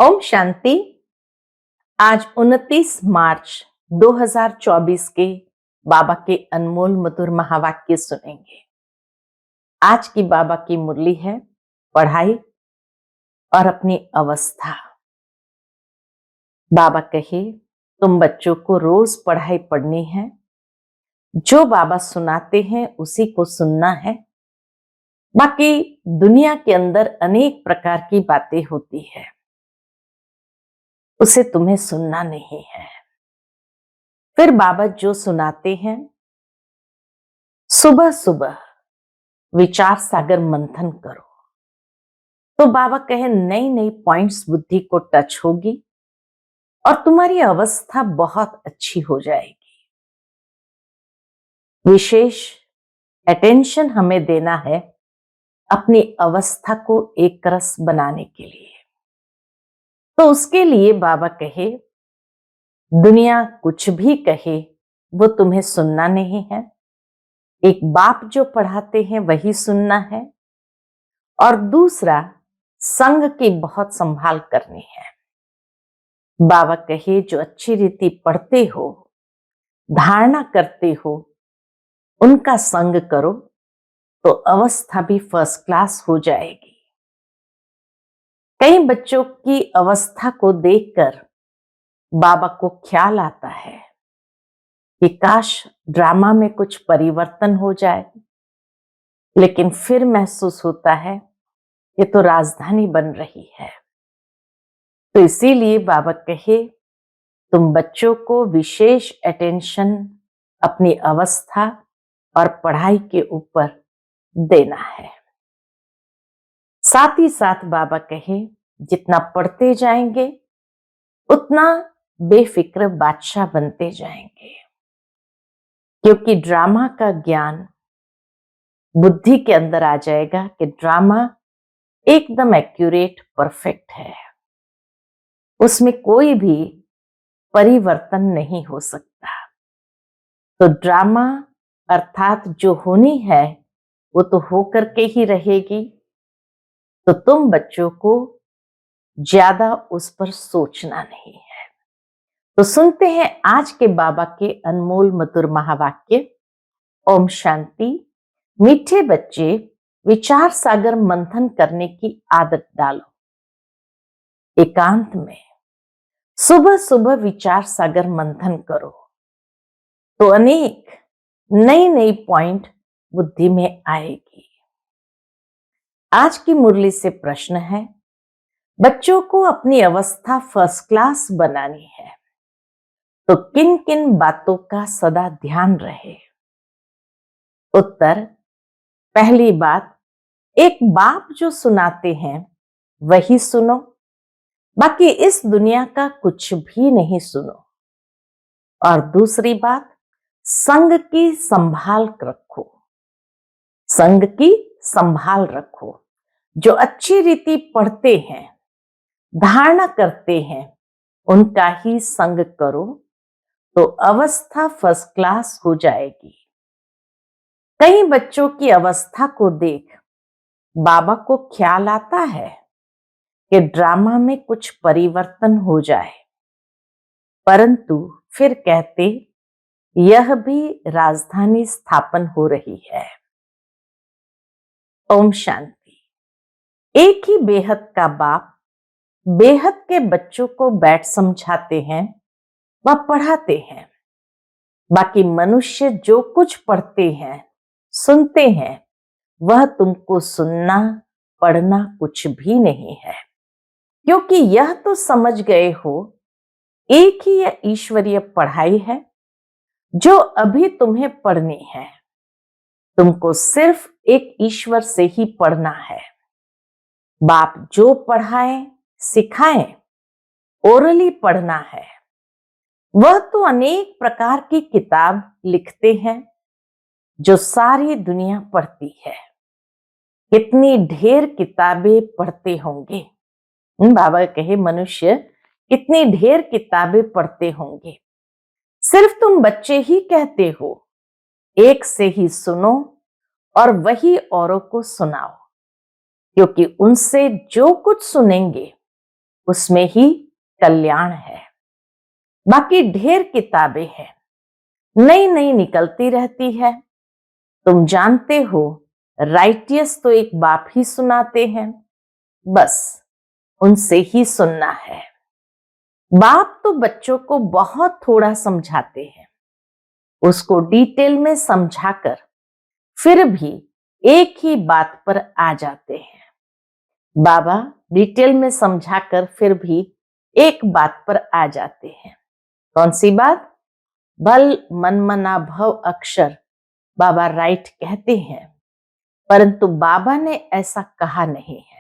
ओम शांति। आज 29 मार्च 2024 के बाबा के अनमोल मधुर महावाक्य सुनेंगे। आज की बाबा की मुरली है पढ़ाई और अपनी अवस्था। बाबा कहे तुम बच्चों को रोज पढ़ाई पढ़नी है, जो बाबा सुनाते हैं उसी को सुनना है। बाकी दुनिया के अंदर अनेक प्रकार की बातें होती है, उसे तुम्हें सुनना नहीं है। फिर बाबा जो सुनाते हैं, सुबह सुबह विचार सागर मंथन करो। तो बाबा कहे नई नई पॉइंट्स बुद्धि को टच होगी और तुम्हारी अवस्था बहुत अच्छी हो जाएगी। विशेष अटेंशन हमें देना है अपनी अवस्था को एक रस बनाने के लिए। तो उसके लिए बाबा कहे दुनिया कुछ भी कहे वो तुम्हें सुनना नहीं है। एक बाप जो पढ़ाते हैं वही सुनना है, और दूसरा संग की बहुत संभाल करनी है। बाबा कहे जो अच्छी रीति पढ़ते हो, धारणा करते हो, उनका संग करो तो अवस्था भी फर्स्ट क्लास हो जाएगी। कई बच्चों की अवस्था को देखकर बाबा को ख्याल आता है कि काश ड्रामा में कुछ परिवर्तन हो जाए, लेकिन फिर महसूस होता है ये तो राजधानी बन रही है। तो इसीलिए बाबा कहे तुम बच्चों को विशेष अटेंशन अपनी अवस्था और पढ़ाई के ऊपर देना है। साथ ही साथ बाबा कहे जितना पढ़ते जाएंगे उतना बेफिक्र बादशाह बनते जाएंगे, क्योंकि ड्रामा का ज्ञान बुद्धि के अंदर आ जाएगा कि ड्रामा एकदम एक्यूरेट परफेक्ट है, उसमें कोई भी परिवर्तन नहीं हो सकता। तो ड्रामा अर्थात जो होनी है वो तो होकर के ही रहेगी। तो तुम बच्चों को ज्यादा उस पर सोचना नहीं है। तो सुनते हैं आज के बाबा के अनमोल मधुर महावाक्य। ओम शांति। मीठे बच्चे, विचार सागर मंथन करने की आदत डालो। एकांत में सुबह सुबह विचार सागर मंथन करो तो अनेक नई नई पॉइंट बुद्धि में आएगी। आज की मुरली से प्रश्न है, बच्चों को अपनी अवस्था फर्स्ट क्लास बनानी है तो किन किन बातों का सदा ध्यान रहे। उत्तर, पहली बात, एक बाप जो सुनाते हैं वही सुनो, बाकी इस दुनिया का कुछ भी नहीं सुनो। और दूसरी बात, संग की संभाल रखो। संग की संभाल रखो। जो अच्छी रीति पढ़ते हैं, धारणा करते हैं, उनका ही संग करो तो अवस्था फर्स्ट क्लास हो जाएगी। कई बच्चों की अवस्था को देख बाबा को ख्याल आता है कि ड्रामा में कुछ परिवर्तन हो जाए, परंतु फिर कहते यह भी राजधानी स्थापन हो रही है। ओम शांति। एक ही बेहद का बाप बेहद के बच्चों को बैठ समझाते हैं व पढ़ाते हैं। बाकी मनुष्य जो कुछ पढ़ते हैं, सुनते हैं, वह तुमको सुनना पढ़ना कुछ भी नहीं है, क्योंकि यह तो समझ गए हो एक ही यह ईश्वरीय पढ़ाई है जो अभी तुम्हें पढ़नी है। तुमको सिर्फ एक ईश्वर से ही पढ़ना है। बाप जो पढ़ाए सिखाए ओरली पढ़ना है। वह तो अनेक प्रकार की किताब लिखते हैं जो सारी दुनिया पढ़ती है। कितनी ढेर किताबें पढ़ते होंगे। बाबा कहे मनुष्य कितनी ढेर किताबें पढ़ते होंगे। सिर्फ तुम बच्चे ही कहते हो एक से ही सुनो और वही औरों को सुनाओ, क्योंकि उनसे जो कुछ सुनेंगे उसमें ही कल्याण है। बाकी ढेर किताबें हैं, नई नई निकलती रहती है। तुम जानते हो, राइटियस तो एक बाप ही सुनाते हैं, बस उनसे ही सुनना है। बाप तो बच्चों को बहुत थोड़ा समझाते हैं, उसको डिटेल में समझाकर फिर भी एक ही बात पर आ जाते हैं। बाबा डिटेल में समझाकर फिर भी एक बात पर आ जाते हैं। कौन सी बात? बल मन मना भव अक्षर, बाबा राइट कहते हैं, परंतु बाबा ने ऐसा कहा नहीं है।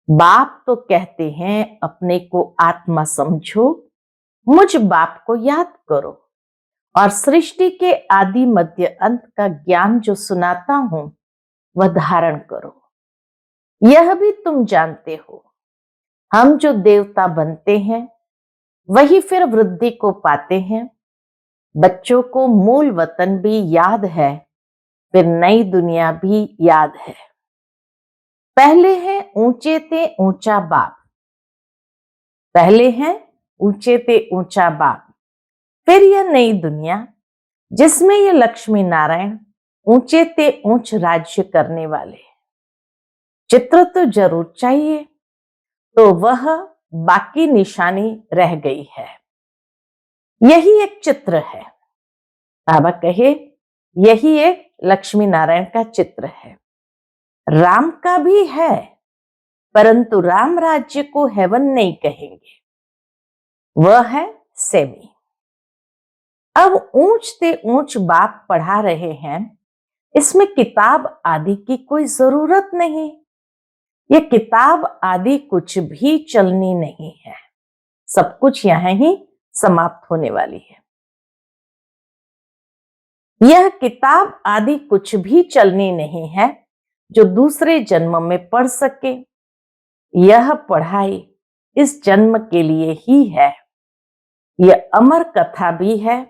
बाप तो कहते हैं अपने को आत्मा समझो, मुझ बाप को याद करो और सृष्टि के आदि मध्य अंत का ज्ञान जो सुनाता हूं वह धारण करो। यह भी तुम जानते हो, हम जो देवता बनते हैं वही फिर वृद्धि को पाते हैं। बच्चों को मूल वतन भी याद है, फिर नई दुनिया भी याद है। पहले है ऊंचे ते ऊंचा बाप, पहले है ऊंचे ते ऊंचा बाप, फिर यह नई दुनिया जिसमें ये लक्ष्मी नारायण ऊंचे ते ऊंच राज्य करने वाले। चित्र तो जरूर चाहिए, तो वह बाकी निशानी रह गई है। यही एक चित्र है। बाबा कहे यही एक लक्ष्मी नारायण का चित्र है। राम का भी है, परंतु राम राज्य को हेवन नहीं कहेंगे, वह है सेमी। अब ऊंच ते ऊंच बाप पढ़ा रहे हैं, इसमें किताब आदि की कोई जरूरत नहीं। ये किताब आदि कुछ भी चलनी नहीं है, सब कुछ यहां ही समाप्त होने वाली है। यह किताब आदि कुछ भी चलनी नहीं है जो दूसरे जन्म में पढ़ सके। यह पढ़ाई इस जन्म के लिए ही है। यह अमर कथा भी है।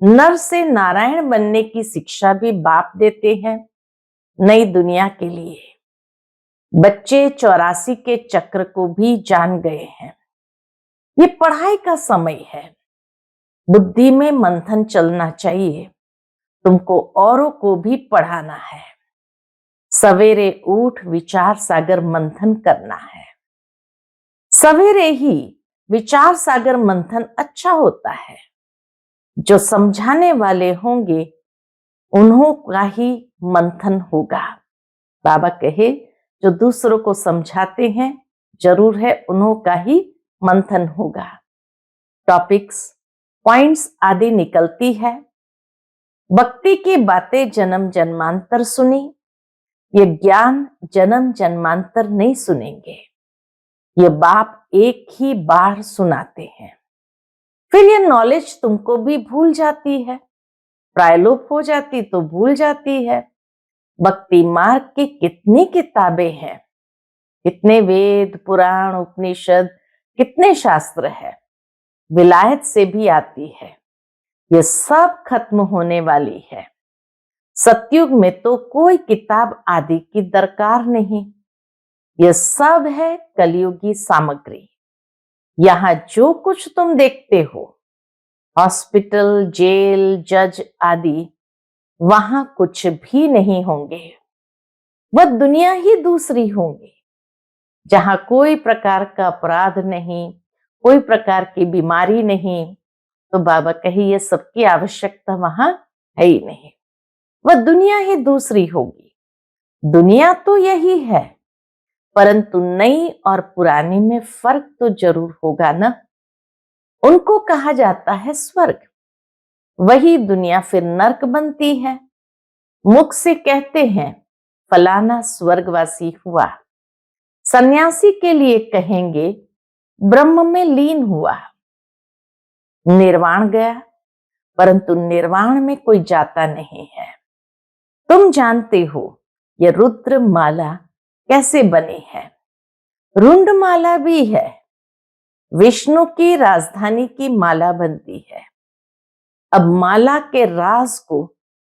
नर से नारायण बनने की शिक्षा भी बाप देते हैं नई दुनिया के लिए। बच्चे 84 के चक्र को भी जान गए हैं। ये पढ़ाई का समय है। बुद्धि में मंथन चलना चाहिए। तुमको औरों को भी पढ़ाना है। सवेरे उठ विचार सागर मंथन करना है। सवेरे ही विचार सागर मंथन अच्छा होता है। जो समझाने वाले होंगे उन्हों का ही मंथन होगा। बाबा कहे जो दूसरों को समझाते हैं जरूर है उन्हों का ही मंथन होगा। टॉपिक्स पॉइंट्स आदि निकलती है। भक्ति की बातें जन्म जन्मांतर सुनी, ये ज्ञान जन्म जन्मांतर नहीं सुनेंगे। ये बाप एक ही बार सुनाते हैं, फिर ये नॉलेज तुमको भी भूल जाती है, प्रायलोप हो जाती तो भूल जाती है। भक्ति मार्ग की कितनी किताबें हैं, कितने वेद पुराण उपनिषद, कितने शास्त्र है, विलायत से भी आती है। ये सब खत्म होने वाली है। सतयुग में तो कोई किताब आदि की दरकार नहीं। यह सब है कलयुगी सामग्री। यहां जो कुछ तुम देखते हो, हॉस्पिटल, जेल, जज आदि, वहां कुछ भी नहीं होंगे। वह दुनिया ही दूसरी होंगी जहां कोई प्रकार का अपराध नहीं, कोई प्रकार की बीमारी नहीं। तो बाबा कहे ये सबकी आवश्यकता वहां है ही नहीं। वह दुनिया ही दूसरी होगी। दुनिया तो यही है, परंतु नई और पुरानी में फर्क तो जरूर होगा ना। उनको कहा जाता है स्वर्ग, वही दुनिया फिर नर्क बनती है। मुख से कहते हैं फलाना स्वर्गवासी हुआ, सन्यासी के लिए कहेंगे ब्रह्म में लीन हुआ, निर्वाण गया, परंतु निर्वाण में कोई जाता नहीं है। तुम जानते हो ये रुद्र माला कैसे बनी है। रुंड माला भी है, विष्णु की राजधानी की माला बनती है। अब माला के राज को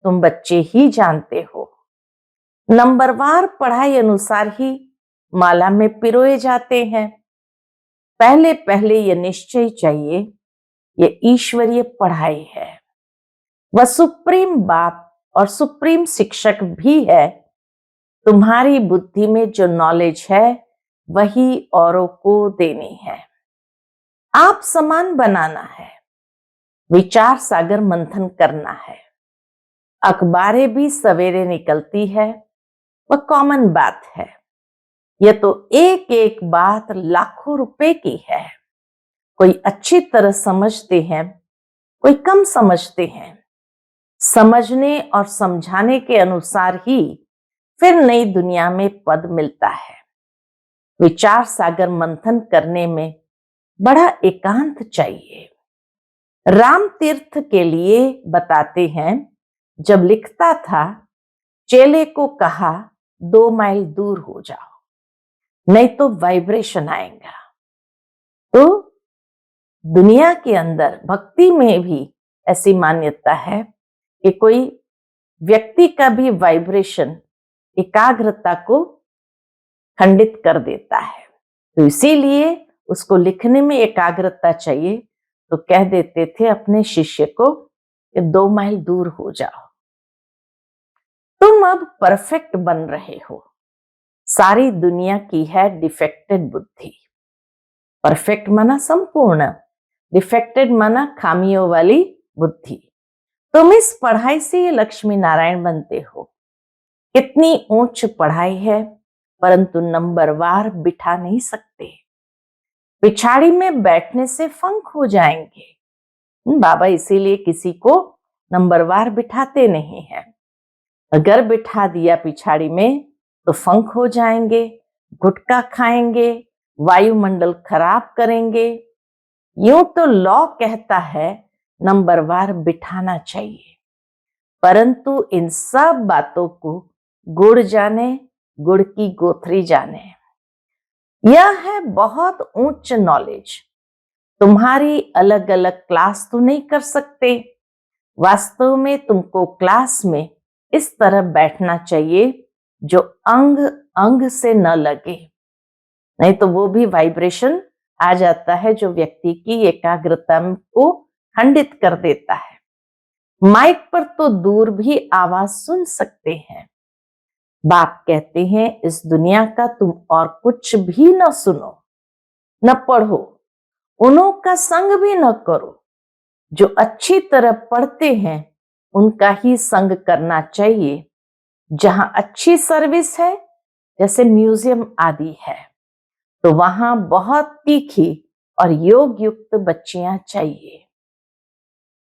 तुम बच्चे ही जानते हो। नंबरवार पढ़ाई अनुसार ही माला में पिरोए जाते हैं। पहले पहले ये निश्चय चाहिए, ये ईश्वरीय पढ़ाई है। वह सुप्रीम बाप और सुप्रीम शिक्षक भी है। तुम्हारी बुद्धि में जो नॉलेज है वही औरों को देनी है। आप समान बनाना है, विचार सागर मंथन करना है। अखबारें भी सवेरे निकलती है, वह कॉमन बात है। यह तो एक एक बात लाखों रुपए की है। कोई अच्छी तरह समझते हैं, कोई कम समझते हैं। समझने और समझाने के अनुसार ही फिर नई दुनिया में पद मिलता है। विचार सागर मंथन करने में बड़ा एकांत चाहिए। राम तीर्थ के लिए बताते हैं, जब लिखता था, चेले को कहा 2 माइल दूर हो जाओ, नहीं तो वाइब्रेशन आएगा। तो दुनिया के अंदर भक्ति में भी ऐसी मान्यता है कि कोई व्यक्ति का भी वाइब्रेशन एकाग्रता को खंडित कर देता है। तो इसीलिए उसको लिखने में एकाग्रता चाहिए। तो कह देते थे अपने शिष्य को कि 2 माइल दूर हो जाओ। तुम अब परफेक्ट बन रहे हो। सारी दुनिया की है डिफेक्टेड बुद्धि। परफेक्ट माना संपूर्ण, डिफेक्टेड माना खामियों वाली बुद्धि। तुम इस पढ़ाई से ये लक्ष्मी नारायण बनते हो। कितनी ऊंच पढ़ाई है, परंतु नंबरवार बिठा नहीं सकते। पिछाड़ी में बैठने से फंक हो जाएंगे। बाबा इसीलिए किसी को नंबरवार बिठाते नहीं है। अगर बिठा दिया पिछाड़ी में तो फंक हो जाएंगे, गुटखा खाएंगे, वायुमंडल खराब करेंगे। यूं तो लॉ कहता है नंबरवार बिठाना चाहिए, परंतु इन सब बातों को गुड़ जाने, गुड़ की गोथरी जाने। यह है बहुत उच्च नॉलेज। तुम्हारी अलग अलग क्लास तो नहीं कर सकते। वास्तव में तुमको क्लास में इस तरह बैठना चाहिए जो अंग अंग से न लगे, नहीं तो वो भी वाइब्रेशन आ जाता है जो व्यक्ति की एकाग्रता को खंडित कर देता है। माइक पर तो दूर भी आवाज सुन सकते हैं। बाप कहते हैं इस दुनिया का तुम और कुछ भी न सुनो, न पढ़ो, उन्हों का संग भी न करो। जो अच्छी तरह पढ़ते हैं उनका ही संग करना चाहिए। जहां अच्छी सर्विस है, जैसे म्यूजियम आदि है, तो वहां बहुत तीखी और योग युक्त बच्चियां चाहिए।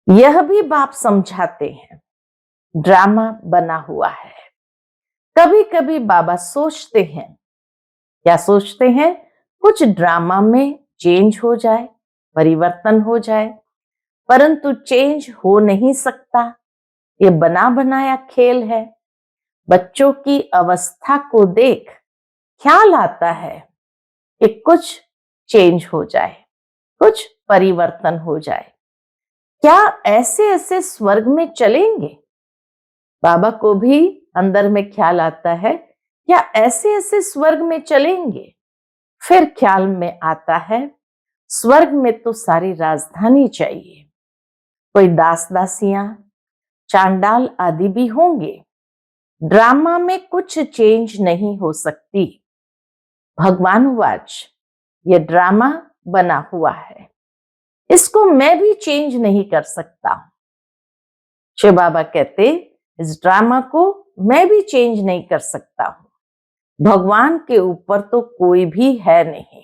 यह भी बाप समझाते हैं, ड्रामा बना हुआ है। कभी कभी बाबा सोचते हैं, क्या सोचते हैं, कुछ ड्रामा में चेंज हो जाए, परिवर्तन हो जाए, परंतु चेंज हो नहीं सकता। ये बना बनाया खेल है। बच्चों की अवस्था को देख ख्याल आता है कि कुछ चेंज हो जाए, कुछ परिवर्तन हो जाए। क्या ऐसे ऐसे स्वर्ग में चलेंगे? बाबा को भी अंदर में ख्याल आता है, क्या ऐसे ऐसे स्वर्ग में चलेंगे? फिर ख्याल में आता है, स्वर्ग में तो सारी राजधानी चाहिए। कोई दास दासियां, चांडाल आदि भी होंगे। ड्रामा में कुछ चेंज नहीं हो सकती। भगवान वाच, ये ड्रामा बना हुआ है, इसको मैं भी चेंज नहीं कर सकता। शिव बाबा कहते, इस ड्रामा को मैं भी चेंज नहीं कर सकता हूं। भगवान के ऊपर तो कोई भी है नहीं।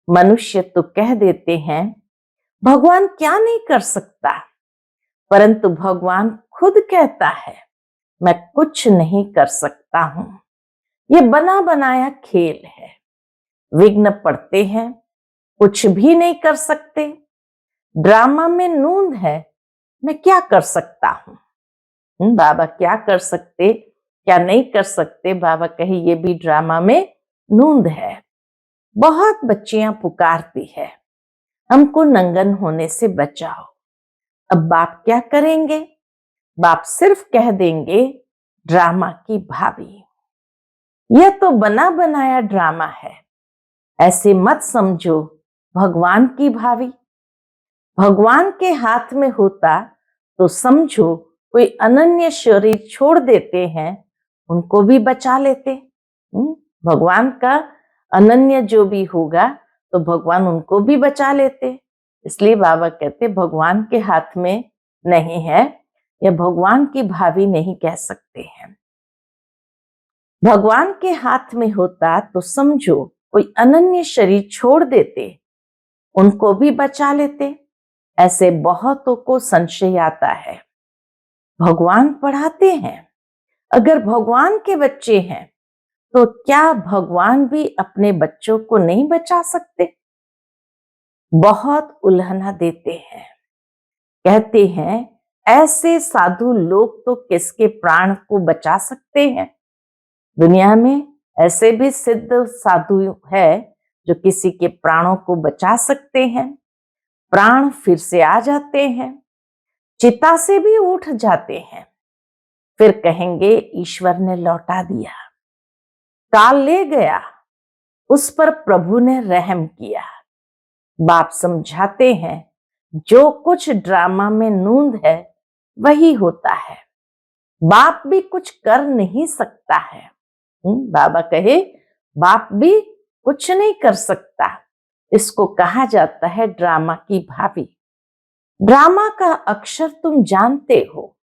मनुष्य तो कह देते हैं भगवान क्या नहीं कर सकता, परंतु भगवान खुद कहता है मैं कुछ नहीं कर सकता हूं। ये बना बनाया खेल है। विघ्न पड़ते हैं, कुछ भी नहीं कर सकते। ड्रामा में नूंद है, मैं क्या कर सकता हूं। बाबा क्या कर सकते, क्या नहीं कर सकते? बाबा कहे ये भी ड्रामा में नूंद है। बहुत बच्चियां पुकारती है, हमको नंगन होने से बचाओ। अब बाप क्या करेंगे? बाप सिर्फ कह देंगे ड्रामा की भाभी। यह तो बना बनाया ड्रामा है, ऐसे मत समझो भगवान की भावी। भगवान के हाथ में होता तो समझो कोई अनन्य शरीर छोड़ देते हैं, उनको भी बचा लेते। भगवान का अनन्य जो भी होगा तो भगवान उनको भी बचा लेते। इसलिए बाबा कहते भगवान के हाथ में नहीं है, या भगवान की भावी नहीं कह सकते हैं। भगवान के हाथ में होता तो समझो कोई अनन्य शरीर छोड़ देते, उनको भी बचा लेते। ऐसे बहुतों को संशय आता है, भगवान पढ़ाते हैं, अगर भगवान के बच्चे हैं तो क्या भगवान भी अपने बच्चों को नहीं बचा सकते? बहुत उल्हना देते हैं। कहते हैं ऐसे साधु लोग तो किसके प्राण को बचा सकते हैं? दुनिया में ऐसे भी सिद्ध साधु है जो किसी के प्राणों को बचा सकते हैं। प्राण फिर से आ जाते हैं, चिता से भी उठ जाते हैं, फिर कहेंगे ईश्वर ने लौटा दिया, काल ले गया, उस पर प्रभु ने रहम किया। बाप समझाते हैं जो कुछ ड्रामा में नूंद है वही होता है, बाप भी कुछ कर नहीं सकता है। बाबा कहे बाप भी कुछ नहीं कर सकता। इसको कहा जाता है ड्रामा की भाभी। ड्रामा का अक्षर तुम जानते हो।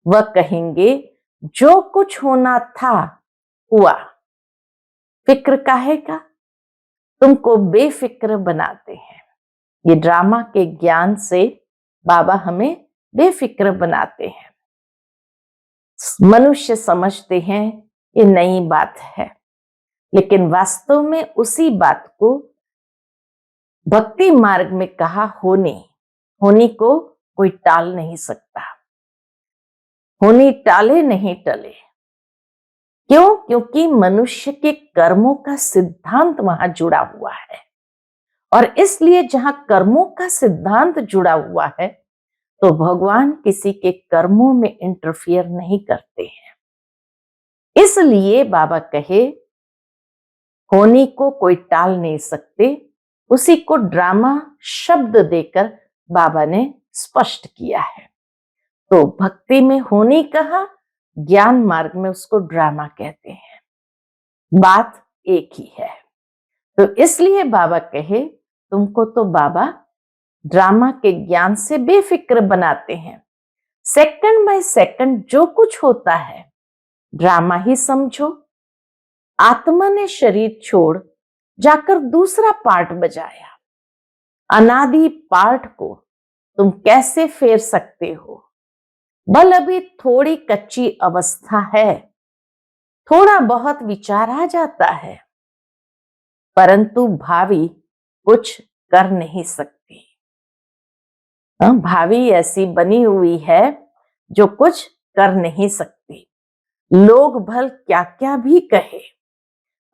वह कहेंगे जो कुछ होना था हुआ, फिक्र काहे का? तुमको बेफिक्र बनाते हैं। ये ड्रामा के ज्ञान से बाबा हमें बेफिक्र बनाते हैं। मनुष्य समझते हैं ये नई बात है, लेकिन वास्तव में उसी बात को भक्ति मार्ग में कहा होनी को कोई टाल नहीं सकता। होनी टाले नहीं टले। क्यों? क्योंकि मनुष्य के कर्मों का सिद्धांत वहां जुड़ा हुआ है, और इसलिए जहां कर्मों का सिद्धांत जुड़ा हुआ है तो भगवान किसी के कर्मों में इंटरफियर नहीं करते हैं। इसलिए बाबा कहे होनी को कोई टाल नहीं सकते। उसी को ड्रामा शब्द देकर बाबा ने स्पष्ट किया है। तो भक्ति में होनी कहा, ज्ञान मार्ग में उसको ड्रामा कहते हैं। बात एक ही है। तो इसलिए बाबा कहे तुमको तो बाबा ड्रामा के ज्ञान से बेफिक्र बनाते हैं। सेकंड बाय सेकंड जो कुछ होता है ड्रामा ही समझो। आत्मा ने शरीर छोड़ जाकर दूसरा पार्ट बजाया। अनादि पार्ट को तुम कैसे फेर सकते हो? बल अभी थोड़ी कच्ची अवस्था है, थोड़ा बहुत विचार आ जाता है, परंतु भावी कुछ कर नहीं सकती। भावी ऐसी बनी हुई है जो कुछ कर नहीं सकती। लोग भल क्या क्या भी कहे,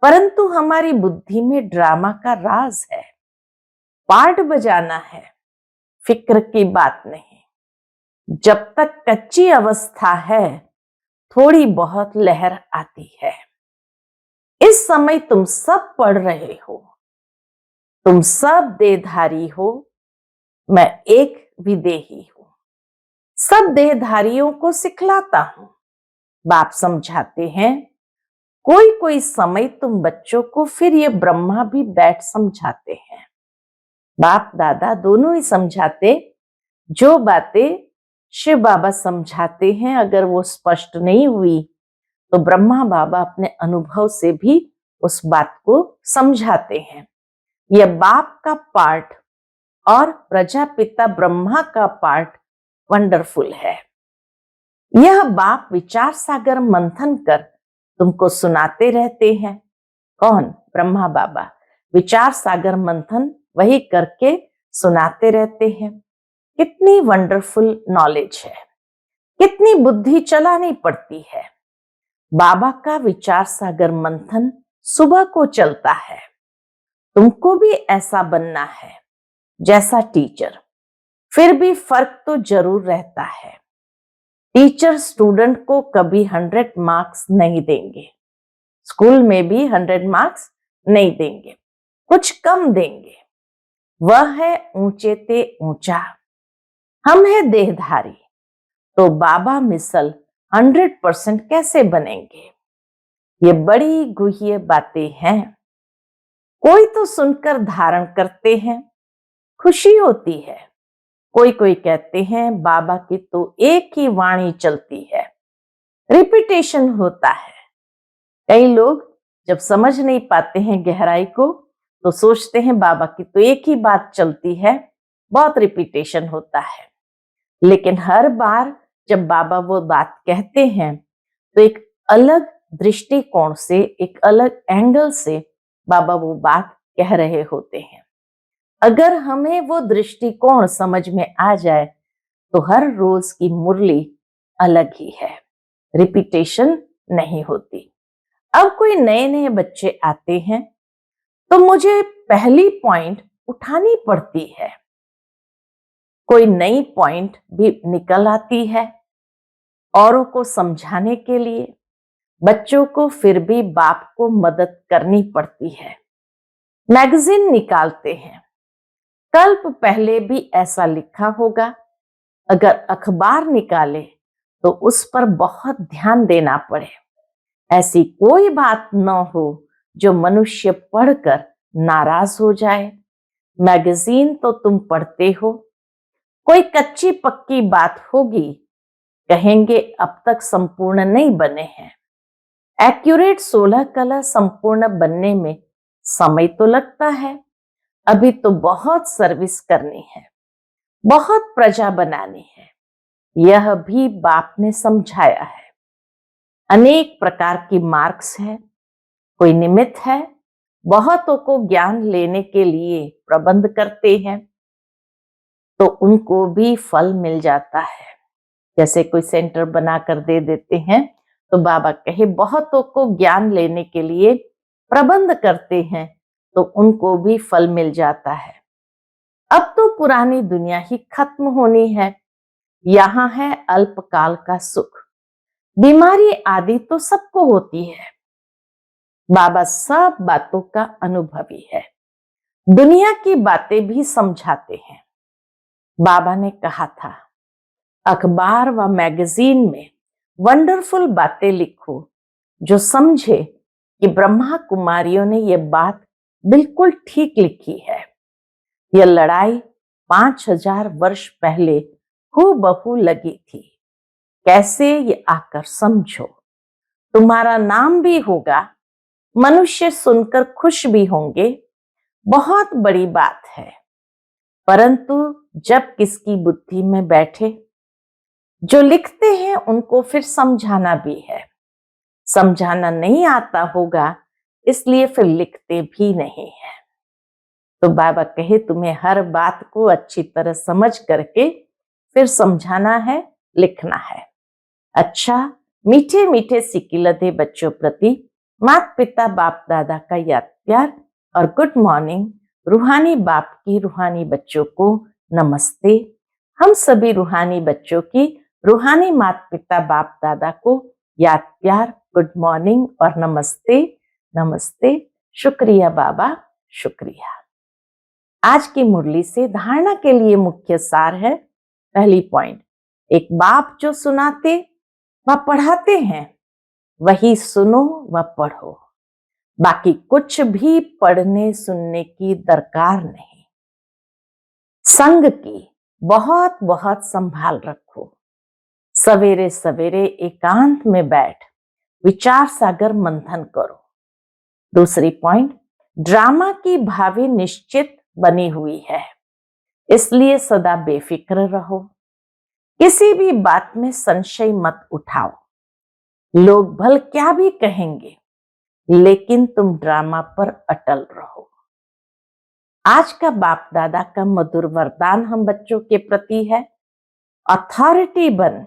परंतु हमारी बुद्धि में ड्रामा का राज है। पार्ट बजाना है, फिक्र की बात नहीं। जब तक कच्ची अवस्था है थोड़ी बहुत लहर आती है। इस समय तुम सब पढ़ रहे हो, तुम सब देहधारी हो, मैं एक विदेही हूं। सब देहधारियों को सिखलाता हूं। बाप समझाते हैं कोई कोई समय तुम बच्चों को फिर ये ब्रह्मा भी बैठ समझाते हैं। बाप दादा दोनों ही समझाते। जो बातें शिव बाबा समझाते हैं अगर वो स्पष्ट नहीं हुई तो ब्रह्मा बाबा अपने अनुभव से भी उस बात को समझाते हैं। यह बाप का पार्ट और प्रजापिता ब्रह्मा का पार्ट वंडरफुल है। यह बाप विचार सागर मंथन कर तुमको सुनाते रहते हैं। कौन? ब्रह्मा बाबा विचार सागर मंथन वही करके सुनाते रहते हैं। कितनी वंडरफुल नॉलेज है, कितनी बुद्धि चलानी पड़ती है। बाबा का विचार सागर मंथन सुबह को चलता है। तुमको भी ऐसा बनना है जैसा टीचर। फिर भी फर्क तो जरूर रहता है। टीचर स्टूडेंट को कभी 100 मार्क्स नहीं देंगे, स्कूल में भी 100 मार्क्स नहीं देंगे, कुछ कम देंगे। वह है ऊंचे ते ऊंचा, हम है देहधारी, तो बाबा मिसल 100% कैसे बनेंगे। ये बड़ी गुह्य बातें हैं। कोई तो सुनकर धारण करते हैं, खुशी होती है। कोई कोई कहते हैं बाबा की तो एक ही वाणी चलती है, रिपीटेशन होता है। कई लोग जब समझ नहीं पाते हैं गहराई को तो सोचते हैं बाबा की तो एक ही बात चलती है, बहुत रिपीटेशन होता है। लेकिन हर बार जब बाबा वो बात कहते हैं तो एक अलग दृष्टिकोण से, एक अलग एंगल से बाबा वो बात कह रहे होते हैं। अगर हमें वो दृष्टिकोण समझ में आ जाए तो हर रोज की मुरली अलग ही है, रिपीटेशन नहीं होती। अब कोई नए नए बच्चे आते हैं तो मुझे पहली पॉइंट उठानी पड़ती है। कोई नई पॉइंट भी निकल आती है औरों को समझाने के लिए। बच्चों को फिर भी बाप को मदद करनी पड़ती है। मैगजीन निकालते हैं, कल्प पहले भी ऐसा लिखा होगा। अगर अखबार निकाले तो उस पर बहुत ध्यान देना पड़े। ऐसी कोई बात न हो जो मनुष्य पढ़कर नाराज हो जाए। मैगजीन तो तुम पढ़ते हो, कोई कच्ची पक्की बात होगी, कहेंगे अब तक संपूर्ण नहीं बने हैं। एक्यूरेट 16 कला संपूर्ण बनने में समय तो लगता है। अभी तो बहुत सर्विस करनी है, बहुत प्रजा बनानी है। यह भी बाप ने समझाया है। अनेक प्रकार की मार्क्स है, कोई निमित्त है। बहुतों को ज्ञान लेने के लिए प्रबंध करते हैं तो उनको भी फल मिल जाता है। जैसे कोई सेंटर बनाकर दे देते हैं तो बाबा कहे बहुतों को ज्ञान लेने के लिए प्रबंध करते हैं तो उनको भी फल मिल जाता है। अब तो पुरानी दुनिया ही खत्म होनी है, यहाँ है अल्पकाल का सुख। बीमारी आदि तो सबको होती है। बाबा सब बातों का अनुभवी है, दुनिया की बातें भी समझाते हैं। बाबा ने कहा था अखबार व मैगजीन में वंडरफुल बातें लिखो जो समझे कि ब्रह्मा कुमारियों ने यह बात बिल्कुल ठीक लिखी है। यह लड़ाई 5000 वर्ष पहले हूबहू लगी थी, कैसे ये आकर समझो। तुम्हारा नाम भी होगा, मनुष्य सुनकर खुश भी होंगे, बहुत बड़ी बात है। परंतु जब किसकी बुद्धि में बैठे, जो लिखते हैं उनको फिर समझाना भी है। समझाना नहीं आता होगा इसलिए फिर लिखते भी नहीं है। तो बाबा कहे तुम्हें हर बात को अच्छी तरह समझ करके फिर समझाना है, लिखना है। अच्छा, मीठे मीठे सिकिलधे बच्चों प्रति माता पिता बाप दादा का याद प्यार और गुड मॉर्निंग। रूहानी बाप की रूहानी बच्चों को नमस्ते। हम सभी रूहानी बच्चों की रूहानी माता पिता बाप दादा को याद प्यार, गुड मॉर्निंग और नमस्ते। नमस्ते, शुक्रिया बाबा, शुक्रिया। आज की मुरली से धारणा के लिए मुख्य सार है। पहली पॉइंट, एक बाप जो सुनाते व पढ़ाते हैं वही सुनो व पढ़ो, बाकी कुछ भी पढ़ने सुनने की दरकार नहीं। संग की बहुत बहुत संभाल रखो। सवेरे सवेरे एकांत में बैठ विचार सागर मंथन करो। दूसरी पॉइंट, ड्रामा की भावी निश्चित बनी हुई है, इसलिए सदा बेफिक्र रहो। किसी भी बात में संशय मत उठाओ। लोग भल क्या भी कहेंगे, लेकिन तुम ड्रामा पर अटल रहो। आज का बाप दादा का मधुर वरदान हम बच्चों के प्रति है, अथॉरिटी बन,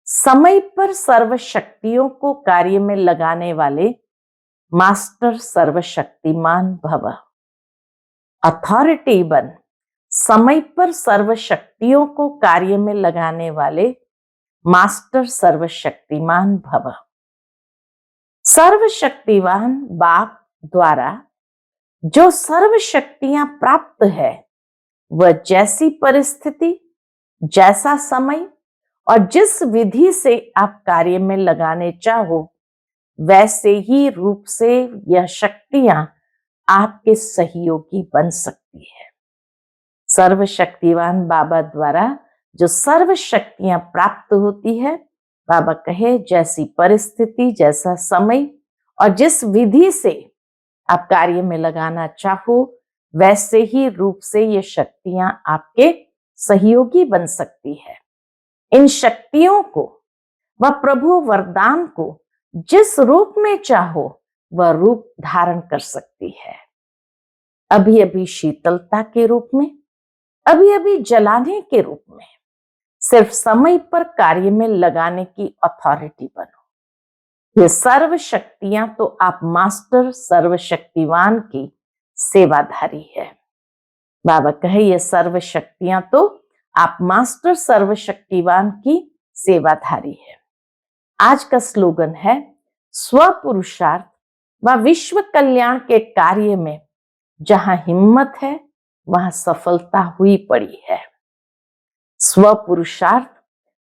समय पर सर्व शक्तियों को कार्य में लगाने वाले मास्टर सर्वशक्तिमान भव। अथॉरिटी बन, समय पर सर्व शक्तियों को कार्य में लगाने वाले मास्टर सर्वशक्तिमान भव। सर्वशक्तिवान बाप द्वारा जो सर्व शक्तियां प्राप्त है वह जैसी परिस्थिति, जैसा समय और जिस विधि से आप कार्य में लगाने चाहो, वैसे ही रूप से यह शक्तियां आपके सहयोगी बन सकती है। सर्वशक्तिवान बाबा द्वारा जो सर्व शक्तियां प्राप्त होती है, बाबा कहे जैसी परिस्थिति, जैसा समय और जिस विधि से आप कार्य में लगाना चाहो, वैसे ही रूप से ये शक्तियां आपके सहयोगी बन सकती है। इन शक्तियों को वह प्रभु वरदान को जिस रूप में चाहो वह रूप धारण कर सकती है। अभी अभी शीतलता के रूप में, अभी अभी जलाने के रूप में, सिर्फ समय पर कार्य में लगाने की अथॉरिटी बनो। ये सर्व शक्तियां तो आप मास्टर सर्वशक्तिवान की सेवाधारी है। बाबा कहे ये सर्व शक्तियां तो आप मास्टर सर्वशक्तिवान की सेवाधारी है। आज का स्लोगन है, स्व पुरुषार्थ व विश्व कल्याण के कार्य में जहां हिम्मत है वहां सफलता हुई पड़ी है। स्व पुरुषार्थ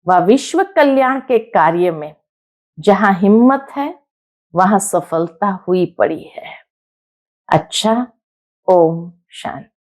व विश्व कल्याण के कार्य में जहां हिम्मत है वहां सफलता हुई पड़ी है। अच्छा, ओम शांति।